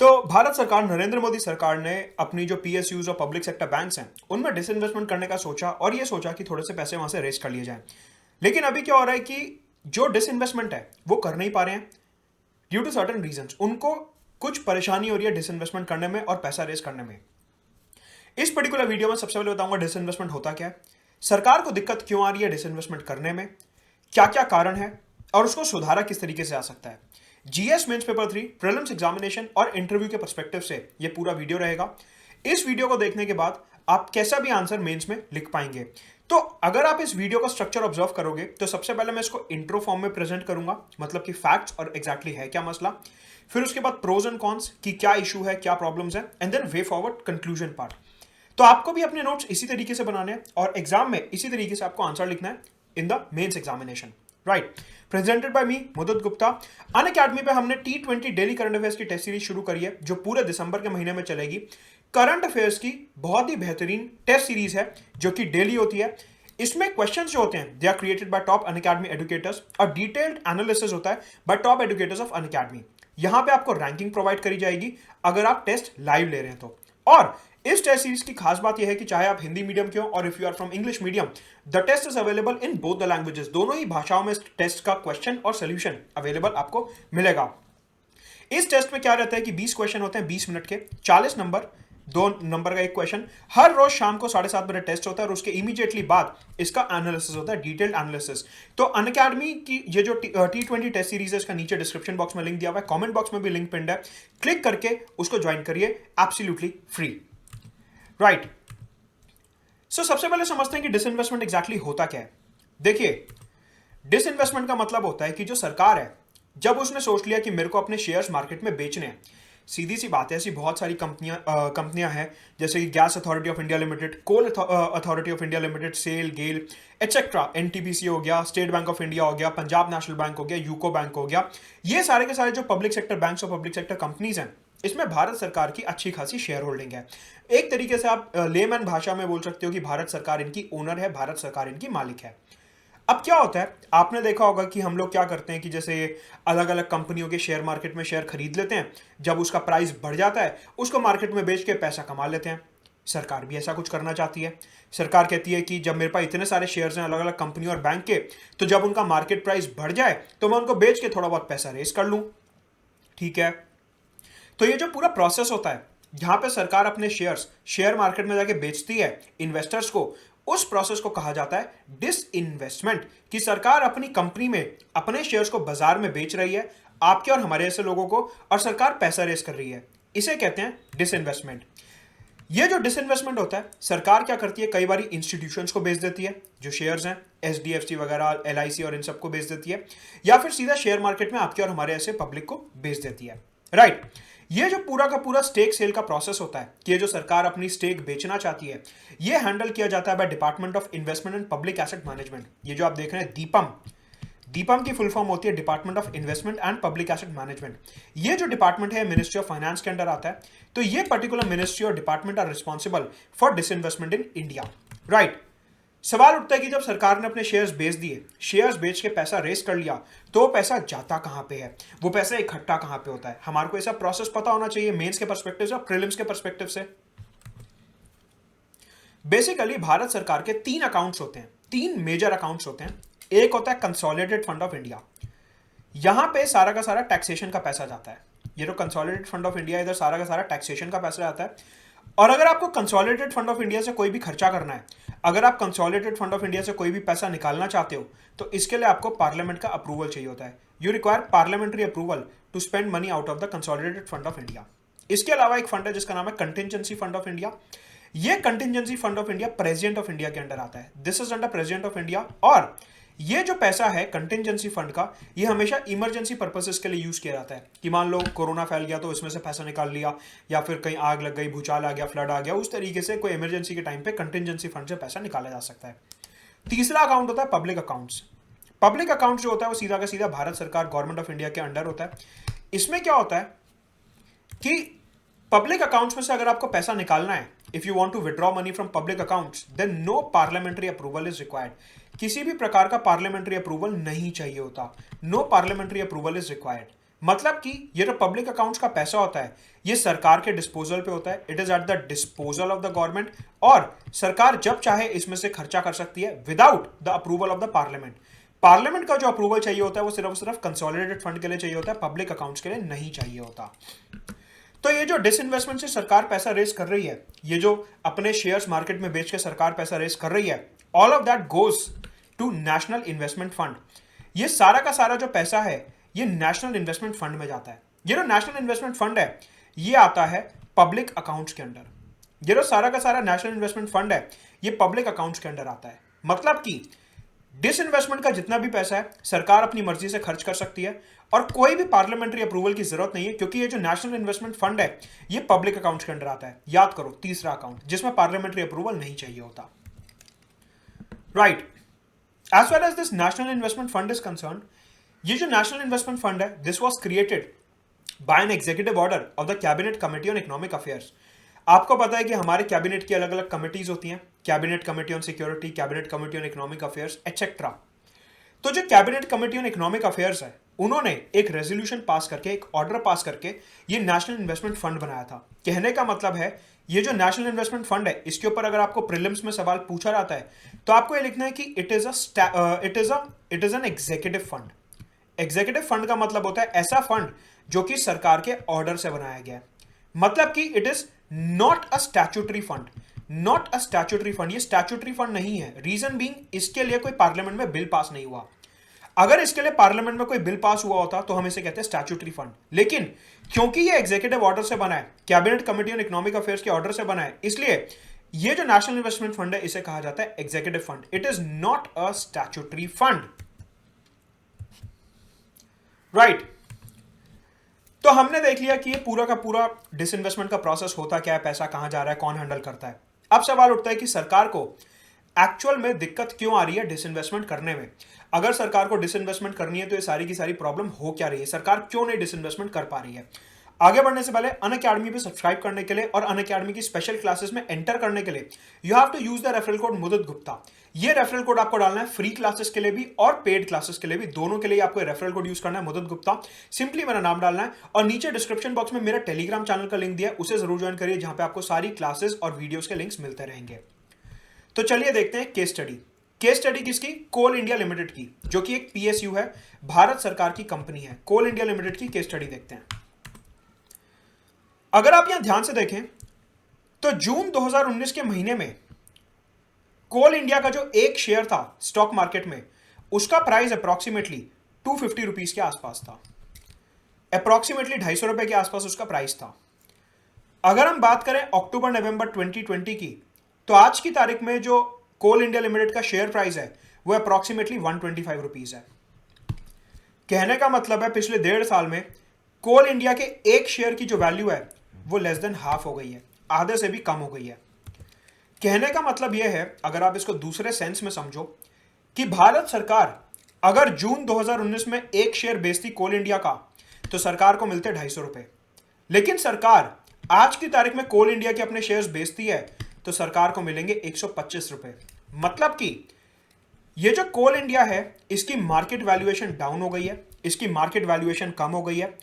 तो भारत सरकार, नरेंद्र मोदी सरकार ने अपनी जो पीएसयूज और पब्लिक सेक्टर बैंक्स हैं उनमें डिसइन्वेस्टमेंट करने का सोचा और ये सोचा कि थोड़े से पैसे वहां से रेस कर लिए जाएं। लेकिन अभी क्या हो रहा है कि जो डिसइन्वेस्टमेंट है वो कर नहीं पा रहे हैं ड्यू टू सर्टेन रीजंस। उनको कुछ परेशानी हो रही है डिसइन्वेस्टमेंट करने में और पैसा रेस करने में। इस पर्टिकुलर वीडियो में सबसे पहले बताऊंगा डिसइन्वेस्टमेंट होता क्या है, सरकार को दिक्कत क्यों आ रही है डिसइन्वेस्टमेंट करने में, क्या क्या कारण है और उसको सुधारा किस तरीके से आ सकता है। GS mains paper 3 prelims examination और इंटरव्यू के पर्सपेक्टिव से ये पूरा वीडियो रहेगा। इस वीडियो को देखने के बाद आप कैसा भी आंसर मेंस में लिख पाएंगे। तो अगर आप इस वीडियो का स्ट्रक्चर ऑब्जर्व करोगे तो सबसे पहले मैं इसको इंट्रो फॉर्म में प्रेजेंट करूंगा, मतलब कि फैक्ट्स और एग्जैक्टली है क्या मसला। फिर उसके बाद प्रोज एंड कॉन्स कि क्या इशू है, क्या प्रॉब्लम्स है, and then way forward conclusion part. तो आपको भी अपने नोट्स इसी तरीके से बनाने हैं और एग्जाम में इसी तरीके से आपको आंसर लिखना है in the mains examination. Right, presented by me Mudit Gupta. Unacademy पे हमने T20 डेली करंट अफेयर्स की टेस्ट सीरीज शुरू करी है जो पूरे दिसंबर के महीने में चलेगी। करंट अफेयर्स की बहुत ही बेहतरीन टेस्ट सीरीज है जो कि डेली होती है। इसमें क्वेश्चंस जो होते हैं they are created by top Unacademy educators और डिटेल्ड एनालिसिस होता है by top educators of Unacademy. यहां पे आपको रैंकिंग प्रोवाइड करी जाएगी अगर आप टेस्ट लाइव ले रहे हैं तो। और इस टेस्ट सीरीज की खास बात यह है कि चाहे आप हिंदी मीडियम के हो और if you are from English medium, the test is available in both the languages. दोनों ही भाषाओं में इस टेस्ट का क्वेश्चन और सोल्यूशन अवेलेबल आपको मिलेगा। इस टेस्ट में क्या रहता है कि 20 क्वेश्चन होते हैं 20 मिनट के, 40 नंबर, 2 नंबर का एक क्वेश्चन। हर रोज शाम को 7:30 बजे टेस्ट होता है और उसके इमीडिएटली बाद इसका एनालिसिस होता है, डिटेल्ड एनालिसिस। तो अनअकैडमी की ये जो T20 टेस्ट सीरीज है इसका नीचे डिस्क्रिप्शन बॉक्स में लिंक दिया हुआ है, कमेंट बॉक्स में भी लिंक पिंड है, क्लिक करके उसको ज्वाइन करिए, एब्सोल्युटली फ्री। राइट, सो सबसे पहले समझते हैं कि डिसइन्वेस्टमेंट एग्जैक्टली होता क्या है। देखिए, डिसइन्वेस्टमेंट का मतलब होता है कि जो सरकार है जब उसने सोच लिया कि मेरे को अपने शेयर्स मार्केट में बेचने हैं, सीधी सी बात है, ऐसी बहुत सारी कंपनियां हैं जैसे कि gas authority of India limited, coal authority of India limited, SAIL, GAIL etcetera, NTPC हो गया, स्टेट बैंक ऑफ इंडिया हो गया, पंजाब नेशनल बैंक हो गया, यूको बैंक हो गया। ये सारे के सारे जो पब्लिक सेक्टर बैंक्स और पब्लिक सेक्टर कंपनीज हैं इसमें भारत सरकार की अच्छी खासी शेयर होल्डिंग है। एक तरीके से आप लेमैन भाषा में बोल सकते हो कि भारत सरकार इनकी ओनर है, भारत सरकार इनकी मालिक है। अब क्या होता है, आपने देखा होगा कि हम लोग क्या करते हैं कि जैसे अलग अलग कंपनियों के शेयर मार्केट में शेयर खरीद लेते हैं, जब उसका प्राइस बढ़ जाता है उसको मार्केट में बेच के पैसा कमा लेते हैं। सरकार भी ऐसा कुछ करना चाहती है। सरकार कहती है कि जब मेरे पास इतने सारे शेयर्स हैं अलग अलग कंपनी और बैंक के, तो जब उनका मार्केट प्राइस बढ़ जाए तो मैं उनको बेच के थोड़ा बहुत पैसा रेस कर लूं। ठीक है, तो ये जो पूरा प्रोसेस होता है जहां पे सरकार अपने शेयर्स शेयर मार्केट में जाके बेचती है इन्वेस्टर्स को, उस प्रोसेस को कहा जाता है डिसइन्वेस्टमेंट। कि सरकार अपनी कंपनी में अपने शेयर्स को बाजार में बेच रही है आपके और हमारे ऐसे लोगों को, और सरकार पैसा रेस कर रही है, इसे कहते हैं डिसइन्वेस्टमेंट। ये जो डिसइन्वेस्टमेंट होता है, सरकार क्या करती है, कई बार इंस्टीट्यूशंस को बेच देती है, जो शेयर्स हैं एचडीएफसी वगैरह, एलआईसी और इन सबको बेच देती है, या फिर सीधा शेयर मार्केट में आपके और हमारे ऐसे पब्लिक को बेच देती है। राइट, ये जो पूरा का पूरा स्टेक सेल का प्रोसेस होता है कि ये जो सरकार अपनी स्टेक बेचना चाहती है, ये हैंडल किया जाता है by department of investment and public asset management. ये जो आप देख रहे हैं दीपम, दीपम की फुल फॉर्म होती है department of investment and public asset management. ये जो डिपार्टमेंट है मिनिस्ट्री ऑफ फाइनेंस के अंडर आता है। तो ये पर्टिकुलर मिनिस्ट्री और department are responsible for disinvestment in India. Right, सवाल उठता है कि जब सरकार ने अपने शेयर्स बेच दिए, शेयर्स बेच के पैसा रेस कर लिया, तो वो पैसा जाता कहां पे है, वो पैसा इकट्ठा कहां पे होता है। हमारे को ऐसा प्रोसेस पता होना चाहिए मेंस के पर्सपेक्टिव से और प्रीलिम्स के पर्सपेक्टिव से। बेसिकली भारत सरकार के 3 अकाउंट्स होते हैं, 3 मेजर अकाउंट्स होते हैं। एक होता है कंसोलिडेटेड फंड ऑफ इंडिया, यहां पे सारा का सारा टैक्सेशन का पैसा जाता है। ये जो कंसोलिडेटेड फंड ऑफ इंडिया, इधर सारा का सारा टैक्सेशन का पैसा जाता है। और अगर आपको कंसोलिडेटेड फंड ऑफ इंडिया से कोई भी खर्चा करना है, अगर आप कंसोलिडेटेड फंड ऑफ इंडिया से कोई भी पैसा निकालना चाहते हो, तो इसके लिए आपको पार्लियामेंट का अप्रूवल चाहिए होता है। You require parliamentary approval to spend money out of the consolidated fund of India. इसके अलावा एक फंड है जिसका नाम है कंटिजेंसी फंड ऑफ इंडिया। ये contingency fund of India president of India के अंडर आता है। This is under president of India. और ये जो पैसा है कंटिजेंसी फंड का, ये हमेशा इमरजेंसी पर्पसेस के लिए यूज किया जाता है कि मान लो कोरोना फैल गया तो इसमें से पैसा निकाल लिया, या फिर कहीं आग लग गई, भूचाल आ गया, फ्लड आ गया, उस तरीके से कोई इमरजेंसी के टाइम पे कंटिजेंसी फंड से पैसा निकाला जा सकता है। तीसरा अकाउंट होता है पब्लिक अकाउंट्स। पब्लिक अकाउंट जो होता है वो सीधा का सीधा भारत सरकार, गवर्नमेंट ऑफ इंडिया के अंडर होता है। इसमें क्या होता है कि पब्लिक अकाउंट्स में से अगर आपको पैसा निकालना है, if you want to withdraw money from public accounts, then no parliamentary approval is required. किसी भी प्रकार का पार्लियामेंट्री अप्रूवल नहीं चाहिए होता। No parliamentary approval is required. मतलब कि ये जो पब्लिक अकाउंट्स का पैसा होता है ये सरकार के डिस्पोजल पे होता है, it is at the disposal of the government, और सरकार जब चाहे इसमें से खर्चा कर सकती है without the approval of the parliament. Parliament का जो अप्रूवल चाहिए होता है वो सिर्फ सिर्फ कंसोलिडेटेड फंड के लिए चाहिए होता है, पब्लिक अकाउंट्स के लिए नहीं चाहिए होता। तो ये जो डिसइन्वेस्टमेंट से सरकार पैसा रेस कर रही है, ये जो अपने शेयर्स मार्केट में बेच के सरकार पैसा रेस कर रही है, all of that goes to national investment fund. ये सारा का सारा जो पैसा है ये नेशनल इन्वेस्टमेंट फंड में जाता है। ये जो नेशनल इन्वेस्टमेंट फंड है ये आता है पब्लिक अकाउंट्स के अंडर। ये जो सारा का सारा नेशनल इन्वेस्टमेंट फंड है ये पब्लिक अकाउंट्स के अंडर आता है। मतलब कि डिसइन्वेस्टमेंट का जितना भी पैसा है सरकार अपनी मर्जी से खर्च कर सकती है और कोई भी पार्लियामेंट्री अप्रूवल की जरूरत नहीं है, क्योंकि ये जो नेशनल इन्वेस्टमेंट फंड है ये पब्लिक अकाउंट्स के अंडर आता है। याद करो, तीसरा अकाउंट जिसमें पार्लियामेंट्री अप्रूवल नहीं चाहिए होता। Right, as well as this national investment fund is concern, ये जो नेशनल इन्वेस्टमेंट फंड है this was created by an executive order of the cabinet committee on economic affairs. आपको पता है कि हमारे कैबिनेट की अलग अलग कमिटीज होती हैं, cabinet committee on security, cabinet committee on economic affairs etcetera. तो जो cabinet committee on economic affairs है उन्होंने एक रेजोल्यूशन पास करके, एक ऑर्डर पास करके ये नेशनल इन्वेस्टमेंट फंड बनाया था। कहने का मतलब है ये जो नेशनल इन्वेस्टमेंट फंड है इसके ऊपर अगर आपको प्रीलिम्स में सवाल पूछा जाता है तो आपको ये लिखना है कि it is an executive fund. Executive fund का मतलब होता है ऐसा फंड जो कि सरकार के ऑर्डर से बनाया गया है। मतलब कि it is not a statutory fund, not a statutory fund. ये स्टैट्यूटरी फंड नहीं है। रीजन बीइंग इसके लिए कोई पार्लियामेंट में बिल पास नहीं हुआ। अगर इसके लिए पार्लियामेंट में कोई बिल पास हुआ होता तो हम इसे कहते हैं स्टैट्यूटरी फंड, लेकिन क्योंकि ये एग्जीक्यूटिव ऑर्डर से बना है, cabinet committee on economic affairs के ऑर्डर से बना है, इसलिए ये जो नेशनल इन्वेस्टमेंट फंड है इसे कहा जाता है executive fund. It is not a statutory fund. Right, तो हमने देख लिया कि ये पूरा का पूरा डिसइन्वेस्टमेंट का प्रोसेस होता क्या है, पैसा कहां जा रहा है, कौन हैंडल करता है। अब सवाल उठता है कि सरकार को एक्चुअल में दिक्कत क्यों आ रही है डिसइन्वेस्टमेंट करने में। अगर सरकार को डिसइन्वेस्टमेंट करनी है तो ये सारी की सारी प्रॉब्लम हो क्या रही है, सरकार क्यों नहीं डिसइन्वेस्टमेंट कर पा रही है। आगे बढ़ने से पहले अनअकैडमी पे सब्सक्राइब करने के लिए और अनअकैडमी की स्पेशल क्लासेस में एंटर करने के लिए you have to use the referral code Mudit Gupta. ये रेफरल कोड आपको डालना है फ्री क्लासेस के लिए भी और पेड क्लासेस के लिए भी, दोनों के लिए आपको रेफरल कोड यूज करना है मुदत गुप्ता। सिंपली मेरा नाम डालना है और नीचे डिस्क्रिप्शन बॉक्स में मेरा टेलीग्राम चैनल का लिंक दिया है, उसे जरूर ज्वाइन करिए जहां पे आपको सारी क्लासेस और वीडियोस के लिंक्स मिलते रहेंगे। तो चलिए देखते हैं केस स्टडी। केस स्टडी किसकी? कोल इंडिया लिमिटेड की, जो कि एक पीएसयू है, भारत सरकार की कंपनी है। कोल इंडिया लिमिटेड की केस स्टडी देखते हैं। अगर आप यहां ध्यान से देखें तो जून 2019 के महीने में कोल इंडिया का जो एक शेयर था स्टॉक मार्केट में उसका प्राइस अप्रॉक्सीमेटली 250 रुपीज के आसपास था। अप्रॉक्सीमेटली 250 रुपए के आसपास उसका प्राइस था। अगर हम बात करें अक्टूबर नवंबर 2020 की, तो आज की तारीख में जो कोल इंडिया लिमिटेड का शेयर प्राइस है वो अप्रॉक्सीमेटली 125 रुपीज है। कहने का मतलब है पिछले 1.5 साल में कोल इंडिया के एक शेयर की जो वैल्यू है वो लेस देन हाफ हो गई है, आधे से भी कम हो गई है। कहने का मतलब यह है, अगर आप इसको दूसरे सेंस में समझो, कि भारत सरकार अगर जून 2019 में एक शेयर बेचती कोल इंडिया का तो सरकार को मिलते 250 रुपए, लेकिन सरकार आज की तारीख में कोल इंडिया के अपने शेयर्स बेचती है तो सरकार को मिलेंगे 125 रुपए। मतलब कि ये जो कोल इंडिया है इसकी मार्केट वैल्यूएशन डाउन हो गई है, इसकी मार्केट वैल्यूएशन कम हो गई है।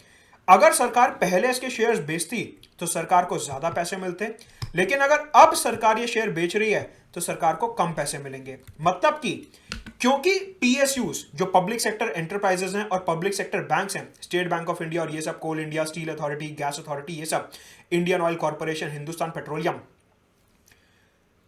अगर सरकार पहले इसके शेयर्स बेचती तो सरकार को ज्यादा पैसे मिलते, लेकिन अगर अब सरकार ये शेयर बेच रही है तो सरकार को कम पैसे मिलेंगे। मतलब कि क्योंकि पीएसयूज जो पब्लिक सेक्टर एंटरप्राइजेस हैं और पब्लिक सेक्टर बैंक्स हैं, स्टेट बैंक ऑफ इंडिया और ये सब, Coal India, Steel Authority, Gas Authority, ये सब, Indian Oil Corporation, Hindustan Petroleum,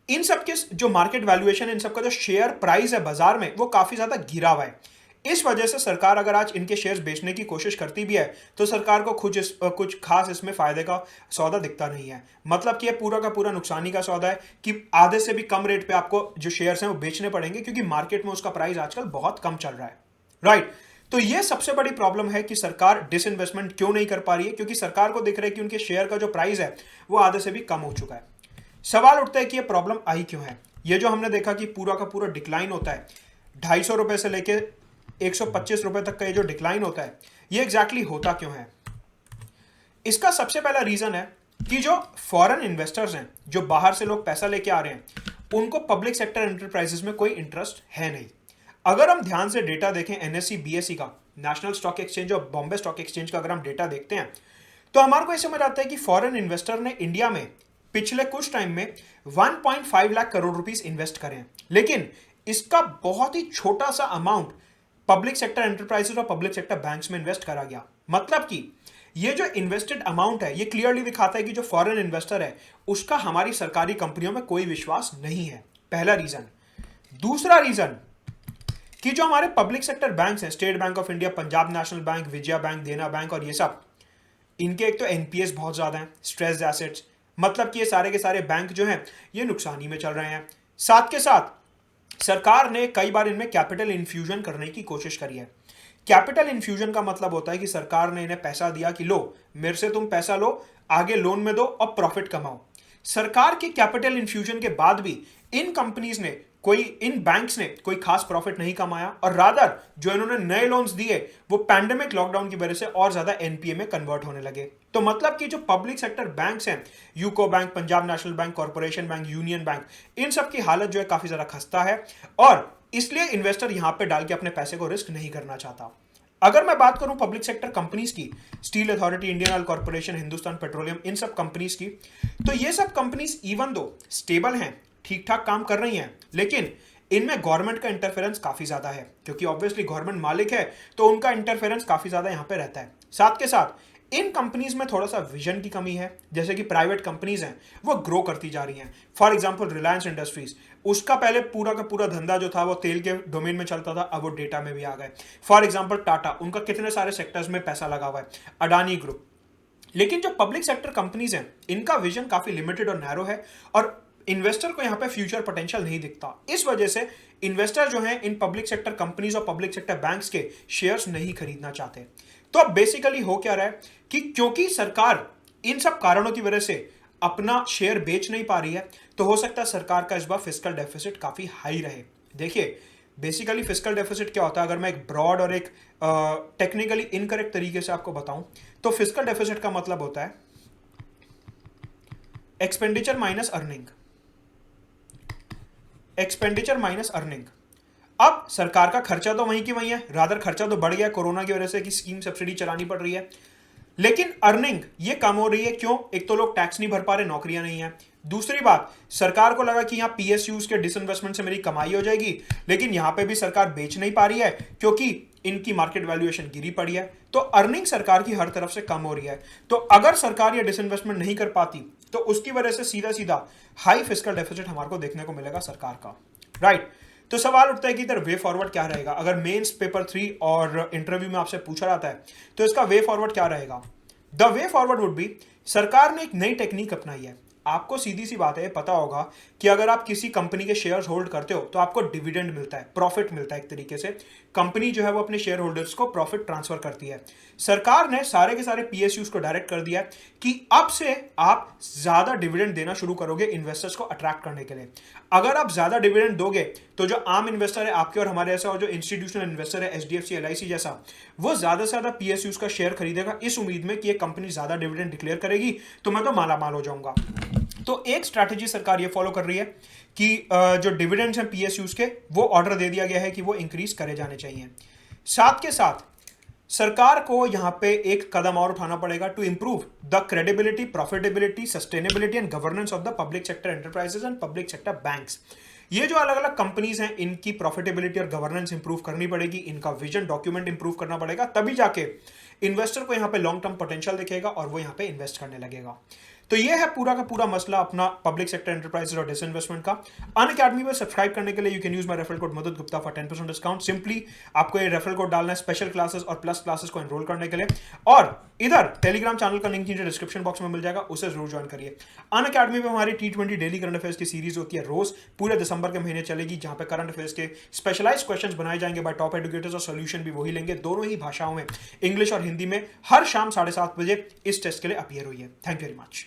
इन सब के जो मार्केट वैल्यूएशन, इन सब का जो शेयर प्राइस है बाजार में वो काफी ज्यादा गिरा हुआ है। इस वजह से सरकार अगर आज इनके शेयर्स बेचने की कोशिश करती भी है तो सरकार को कुछ खास इसमें फायदे का सौदा दिखता नहीं है। मतलब कि ये पूरा का पूरा नुकसानी का सौदा है कि आधे से भी कम रेट पे आपको जो शेयर्स हैं वो बेचने पड़ेंगे, क्योंकि मार्केट में उसका प्राइस आजकल बहुत कम चल रहा है। राइट, तो ये सबसे बड़ी प्रॉब्लम है कि सरकार डिसइन्वेस्टमेंट क्यों नहीं कर पा रही है, क्योंकि सरकार को दिख रहा है कि उनके शेयर का जो प्राइस है वो आधे से भी कम हो चुका है। सवाल उठता है कि ये प्रॉब्लम आई क्यों है। ये जो हमने देखा कि पूरा का पूरा डिक्लाइन होता है, 250 रुपए से लेके 125 रुपए तक का ये जो डिक्लाइन होता है, ये एग्जैक्टली होता क्यों है? इसका सबसे पहला रीजन है कि जो फॉरेन इन्वेस्टर्स हैं, जो बाहर से लोग पैसा लेके आ रहे हैं, उनको पब्लिक सेक्टर एंटरप्राइजेस में कोई इंटरेस्ट है नहीं। अगर हम ध्यान से डेटा देखें एनएससी बीएसई का, नेशनल स्टॉक एक्सचेंज और बॉम्बे स्टॉक एक्सचेंज का अगर हम डेटा देखते हैं तो हमारे को ये समझ आता है कि फॉरेन इन्वेस्टर ने इंडिया में पिछले कुछ टाइम में 1.5 लाख करोड़ रुपीस इन्वेस्ट करें हैं, लेकिन इसका बहुत ही छोटा सा अमाउंट पब्लिक सेक्टर एंटरप्राइजेस और पब्लिक सेक्टर बैंक्स में इन्वेस्ट करा गया। मतलब कि ये जो इन्वेस्टेड अमाउंट है ये क्लियरली दिखाता है कि जो फॉरेन इन्वेस्टर है उसका हमारी सरकारी कंपनियों में कोई विश्वास नहीं है। पहला रीजन। दूसरा रीजन कि जो हमारे पब्लिक सेक्टर बैंक्स हैं, State Bank of India, Punjab National bank, Vijaya bank, देना बैंक और ये सब, इनके एक तो एनपीएस बहुत ज्यादा है, स्ट्रेस्ड एसेट्स, मतलब कि ये सारे के सारे बैंक जो हैं ये नुकसानी में चल रहे हैं। साथ के साथ सरकार ने कई बार इनमें कैपिटल इन्फ्यूजन करने की कोशिश करी है। कैपिटल इन्फ्यूजन का मतलब होता है कि सरकार ने इन्हें पैसा दिया कि लो मेरे से तुम पैसा लो, आगे लोन में दो और प्रॉफिट कमाओ। सरकार के कैपिटल इन्फ्यूजन के बाद भी इन बैंक्स ने कोई खास प्रॉफिट नहीं कमाया और रादर जो इन्होंने नए लोन्स दिए वो पैंडेमिक लॉकडाउन की वजह से और ज्यादा एनपीए में कन्वर्ट होने लगे। तो मतलब कि जो पब्लिक सेक्टर बैंक्स हैं, UCO Bank, Punjab National Bank, Corporation Bank, Union Bank, इन सब की हालत जो है काफी ज्यादा खस्ता है और इसलिए इन्वेस्टर यहां पे डाल के अपने पैसे को रिस्क नहीं करना चाहता। अगर मैं बात करूं पब्लिक सेक्टर कंपनीज की, Steel Authority, Indian Oil Corporation, Hindustan Petroleum, इन सब कंपनीज की, तो ये सब कंपनीज इवन दो स्टेबल हैं, ठीक ठाक काम कर रही हैं, लेकिन इनमें गवर्नमेंट का इंटरफेरेंस काफी ज्यादा है क्योंकि ऑब्वियसली गवर्नमेंट मालिक है तो उनका इंटरफेरेंस काफी ज्यादा यहां पे रहता है। साथ के साथ इन कंपनीज में थोड़ा सा विजन की कमी है, जैसे कि प्राइवेट कंपनीज हैं वो ग्रो करती जा रही हैं। फॉर एग्जांपल रिलायंस इंडस्ट्रीज, उसका पहले पूरा का पूरा धंधा जो था वो तेल के डोमेन में चलता था, अब वो डेटा में भी आ गए। फॉर एग्जांपल टाटा, उनका कितने सारे सेक्टर्स में पैसा लगा हुआ है, अडानी ग्रुप। लेकिन जो पब्लिक सेक्टर कंपनीज हैं इनका विजन काफी लिमिटेड और नैरो है और इन्वेस्टर को यहां पे फ्यूचर पोटेंशियल नहीं दिखता। इस वजह से इन्वेस्टर जो हैं इन पब्लिक सेक्टर कंपनीज और पब्लिक सेक्टर बैंक्स के शेयर्स नहीं खरीदना चाहते। तो अब बेसिकली हो क्या रहा है कि क्योंकि सरकार इन सब कारणों की वजह से अपना शेयर बेच नहीं पा रही है तो हो सकता है सरकार का इस बार फिस्कल डेफिसिट काफी हाई रहे। देखिए बेसिकली फिस्कल डेफिसिट क्या होता है, अगर मैं एक ब्रॉड और एक टेक्निकली इनकरेक्ट तरीके से आपको बताऊं तो फिस्कल डेफिसिट का मतलब होता है expenditure minus earning. Expenditure minus earning. अब सरकार का खर्चा तो वहीं की वहीं है, रादर खर्चा तो बढ़ गया कोरोना की वजह से कि स्कीम सब्सिडी चलानी पड़ रही है, लेकिन अर्निंग ये कम हो रही है। क्यों? एक तो लोग टैक्स नहीं भर पा रहे, नौकरियां नहीं है। दूसरी बात, सरकार को लगा कि यहां पीएसयूज के डिसइन्वेस्टमेंट से मेरी कमाई हो जाएगी, लेकिन यहां पे भी सरकार बेच नहीं पा रही है क्योंकि इनकी मार्केट वैल्यूएशन गिरी पड़ी है। तो अर्निंग सरकार की हर तरफ से कम हो रही है। तो अगर सरकार ये डिसइन्वेस्टमेंट नहीं कर पाती तो उसकी वजह से सीधा सीधा हाई फिस्कल डेफिसिट हमारे को देखने को मिलेगा सरकार का, राइट। तो सवाल उठता है कि इधर वे फॉरवर्ड क्या रहेगा। अगर मेंस पेपर 3 और इंटरव्यू में आपसे पूछा जाता है तो इसका वे फॉरवर्ड क्या रहेगा। The way forward would be, सरकार ने एक नई टेक्निक अपनाई है। आपको सीधी सी बात है, पता होगा कि अगर आप किसी कंपनी के शेयर्स होल्ड करते हो तो आपको डिविडेंड मिलता है, प्रॉफिट मिलता है। एक तरीके से कंपनी जो है वो अपने शेयर होल्डर्स को प्रॉफिट ट्रांसफर करती है। सरकार ने सारे के सारे पीएसयूज को डायरेक्ट कर दिया है कि अब से आप ज्यादा डिविडेंड देना शुरू करोगे इन्वेस्टर्स को अट्रैक्ट करने के लिए। अगर आप ज्यादा डिविडेंड दोगे तो जो आम इन्वेस्टर है आपके और हमारे ऐसा, और जो इंस्टीट्यूशनल इन्वेस्टर है एचडीएफसी, एलआईसी जैसा, वो ज्यादा से ज्यादा पीएसयूज का शेयर खरीदेगा इस उम्मीद में कि ये कंपनी ज्यादा डिविडेंड डिक्लेयर करेगी तो मैं तो माला माल हो जाऊंगा। तो एक स्ट्रैटेजी सरकार ये फॉलो कर रही है कि जो डिविडेंड्स हैं पीएसयूज के वो ऑर्डर दे दिया गया है कि वो इंक्रीज करे जाने चाहिए। साथ के साथ सरकार को यहां पे एक कदम और उठाना पड़ेगा to improve the credibility, profitability, sustainability and governance of the public sector enterprises and public sector banks. ये जो अलग अलग कंपनीज हैं इनकी प्रॉफिटेबिलिटी और गवर्नेंस इंप्रूव करनी पड़ेगी, इनका विजन डॉक्यूमेंट इंप्रूव करना पड़ेगा, तभी जाके इन्वेस्टर को यहां पे लॉन्ग टर्म पोटेंशियल दिखेगा और वो यहां पे इन्वेस्ट करने लगेगा। तो ये है पूरा का पूरा मसला अपना पब्लिक सेक्टर एंटरप्राइजेस और डिसइन्वेस्टमेंट का। अनअकैडमी में सब्सक्राइब करने के लिए you can use my referral code मदद गुप्ता फॉर 10% डिस्काउंट। सिंपली आपको ये रेफरल कोड डालना है स्पेशल क्लासेस और प्लस क्लासेस को एनरोल करने के लिए, और इधर टेलीग्राम चैनल का लिंक नीचे डिस्क्रिप्शन बॉक्स में मिल जाएगा, उसे जरूर ज्वाइन करिए। अनअकैडमी में हमारी T20 डेली करंट अफेयर्स की सीरीज होती है, रोज पूरे दिसंबर के महीने चलेगी, जहां पे करंट अफेयर्स के स्पेशलाइज्ड क्वेश्चंस बनाए जाएंगे बाय टॉप एजुकेटर्स और सोल्यूशन भी वही लेंगे, दोनों ही भाषाओं में, इंग्लिश और हिंदी में, हर शाम 7:30 बजे इस टेस्ट के लिए अपीयर हुई है। Thank you very much.